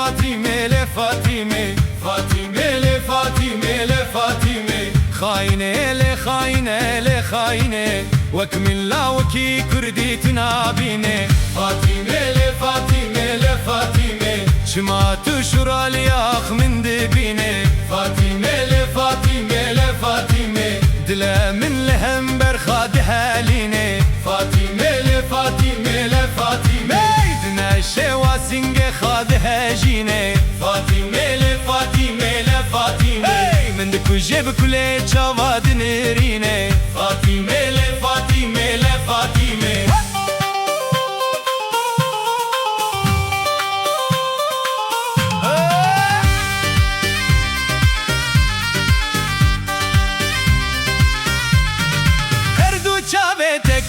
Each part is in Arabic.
فاطمه لفاطمه فاطمه لفاطمه لفاطمه خاينه لخاينه لخاينه وكمن لا وكي كردي تنابينه فاطمه لفاطمه لفاطمه شما تشرى لياخ من دبينه فاطمه لفاطمه لفاطمه دلا من لهم برخاد حالينه فاطمه لفاطمه لفاطمه دنا شواسنج خاد هاجينه فاطمه لفاطمه لفاطمه من دكو جيب كل شواد نرينه فاطمه لفاطمه لفاطمه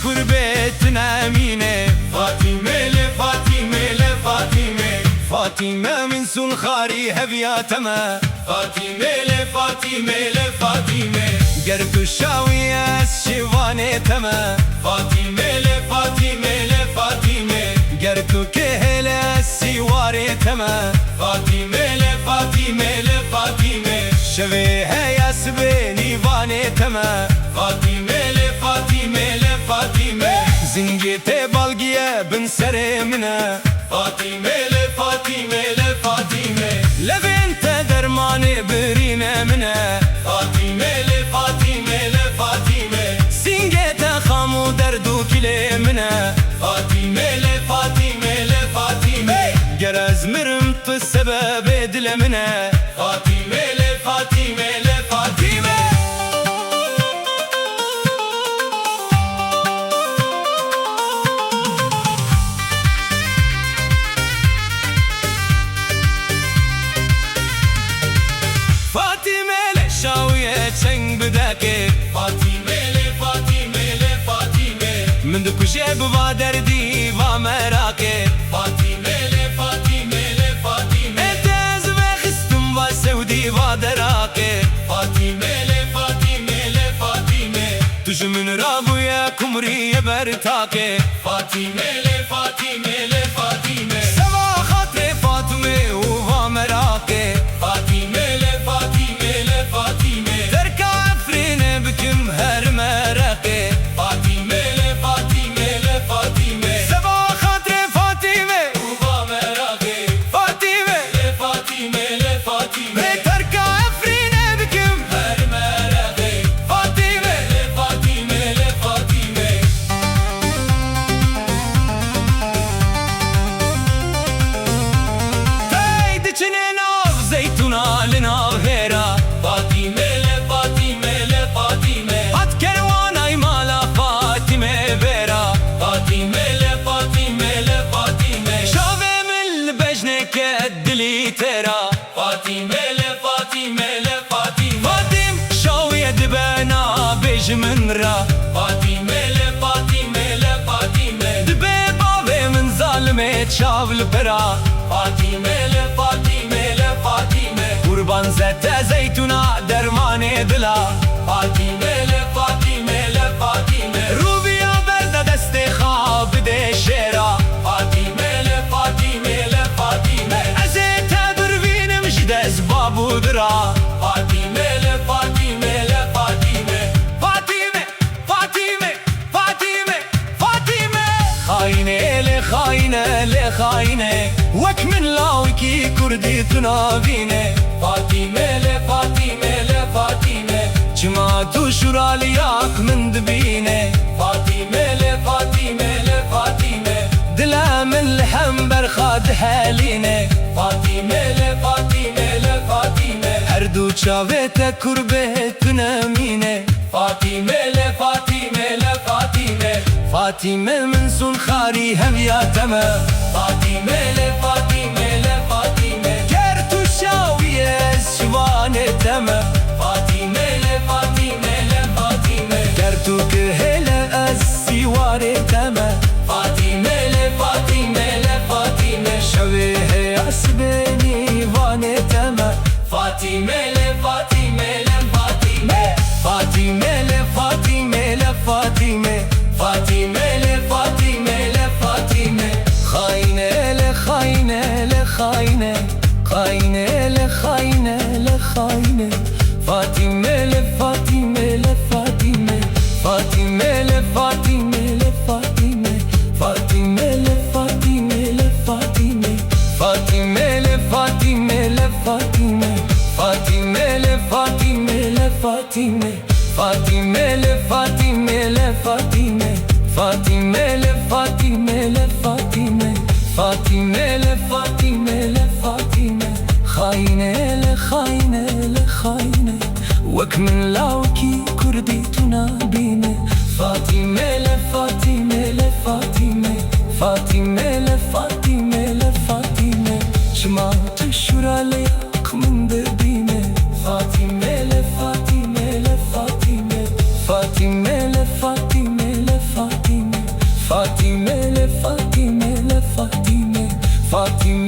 كربتنا مينه فاطمه لفاطمه لفاطمه فاطمه من سنخاري هبياتما فاطمه لفاطمه لفاطمه قرق الشاوية الشيواني تما فاطمه لفاطمه لفاطمه قرق كهلا السيواري تما فاطمه لفاطمه لفاطمه شبيها يا سبيني فاني تما فاطمه لفاطمه لفاطمه زنجيتي بالقية بن سريمنا فاطمه لفاطمه لفاطمه لبنت درماني برينا منا فاطمه لفاطمه لفاطمه زنجيتي خامو دردو كلي منا فاطمه لفاطمه لفاطمه جرز مرمت السبب دل منا فاطمه لفاطمه لفاطمه سنگ بداكي فاطمه لفاطمه لفاطمه من دكو جيب وادردي ومراكي فاطمه لفاطمه لفاطمه اتاز بخستم وسودي وادراكي فاطمه لفاطمه لفاطمه تج من رابويا كمري برتاكي فاطمه لفاطمه لفاطمه سوا خاطر فاطمه ومراكي فاطمه لفاطمه لفاطمه هر مرقه فاطمه لفاطمه لفاطمه سبا خاطر فاطمه وبا مرقه فاطمه لفاطمه لفاطمه ترك عفرينه بكم هر مرقه فاطمه لفاطمه لفاطمه تايد چنين آف زيتونا لنا هيرا فاطمه لفاطمه لفاطمه الدلي ترى فاطمه لفاطمه لفاطمه فاطم شاوية دبانا بيج من را فاطمه لفاطمه لفاطمه دبي بابي من ظالمة شاف البرا فاطمه لفاطمه لفاطمه قربان زت زيتونا درمان دلا فاطمه لفاطمه لفاطمه روبيا برد دست خواب ده شيرا فاطمه لفاطمه لفاطمه بابو درا فاطمه لفاطمه لفاطمه فاطمه فاطمه فاطمه فاطمه خاينه لخاينه لخاينه وكمن لاوكي كردي تنابينه فاطمه لفاطمه لفاطمه جما تشرى لياك من دبينه فاطمه لفاطمه لفاطمه دلا من لحم برخاد حالينه فاطمه لفاطمه لفاطمه هر دو چاويت كربت نمينه فاطمه لفاطمه لفاطمه فاطمه من سنخاري هبياتما فاطمه لفاطمه لفاطمه كرتو شاوية سوانه تما فاطمه لفاطمه لفاطمه كرتو كهلا السواري تما فاطمه لفاطمه لفاطمه شويه اسبني وانه تما فاطمه لفاطمه لفاطمه فاطمه لفاطمه لفاطمه فاطمه لفاطمه لفاطمه خاينه لخاينه لخاينه Haine le haine le haine, Fatime le Fatime le Fatime, Fatime le Fatime le Fatime, Fatime le Fatime le Fatime, Fatime le Fatime le Fatime, Fatime le Fatime le Fatime, Fatime le Fatime le Fatime, Fatime le Fatime le Fatime, Fatime le Fatime le Fatime. Haine le haine le haine, وك من لاوكي كردي تنابينه. Fatime le Fatime le Fatime, Fatime le Fatime le Fatime. جمعت الشورى لياك من دربينه. Fatime le Fatime le Fatime, Fatime le Fatime le Fatime, Fatime le Fatime le Fatime, Fatime